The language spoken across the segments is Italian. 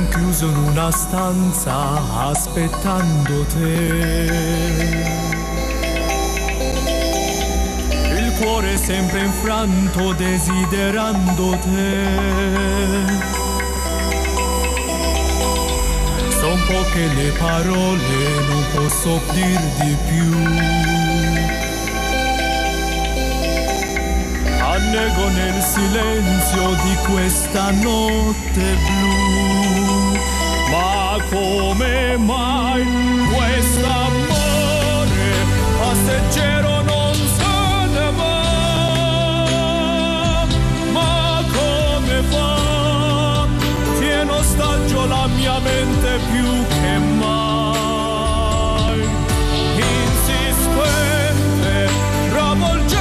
son chiuso in una stanza aspettando te. Il cuore sempre infranto desiderando te. Son poche le parole, non posso dir di più. Annego nel silenzio di questa notte blu. Ma come mai quest'amore passeggero non se ne va? Ma come fa? Tiene ostaggio la mia mente più che mai. Insistente, travolgente,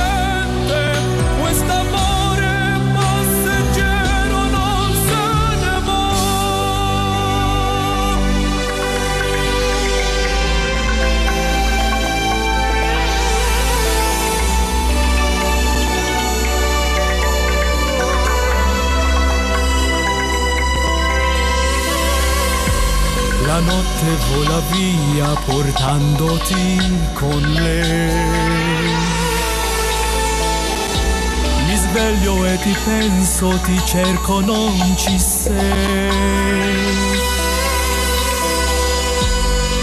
la notte vola via portandoti con lei. Mi sveglio e ti penso, ti cerco, non ci sei.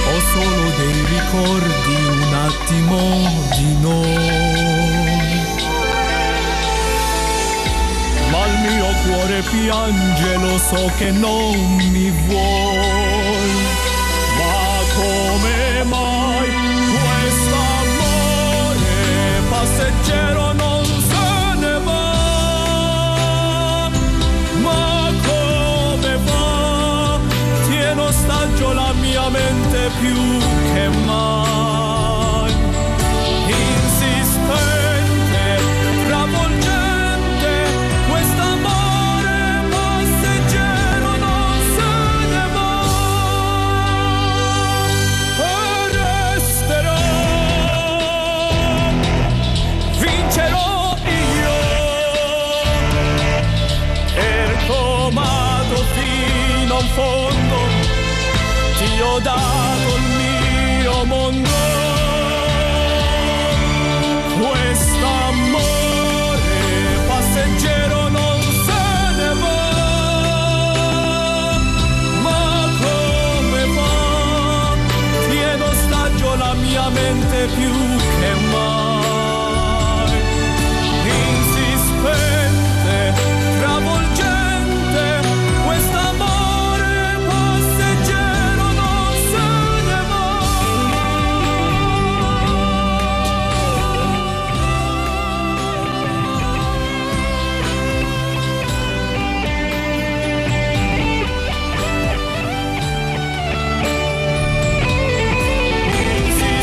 Ho solo dei ricordi, un attimo di noi. Ma il mio cuore piange, lo so che non mi vuoi. Ma come mai quest'amore passeggero non se ne va? Ma come fa? Tiene ostaggio la mia mente più che mai. Insistente, travolgente, quest'amore passeggero non se ne va. E resterò, vincerò io, ercomato fino a un fondo, ti ho dato il mio mondo. Quest'amore passeggero non se ne va. Ma come fa? Tiene ostaggio la mia mente più che mai. Insistente, travolgente, quest'amore passeggero non se ne va.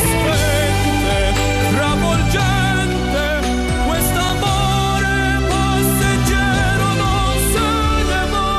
Insistente, travolgente, quest'amore passeggero non se ne va.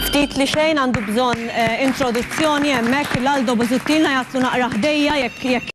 Ftit li xejn għandu bżonn introduzzjoni hemmhekk l-Aldo Busuttil ħajatlu naqra ħdejja jekk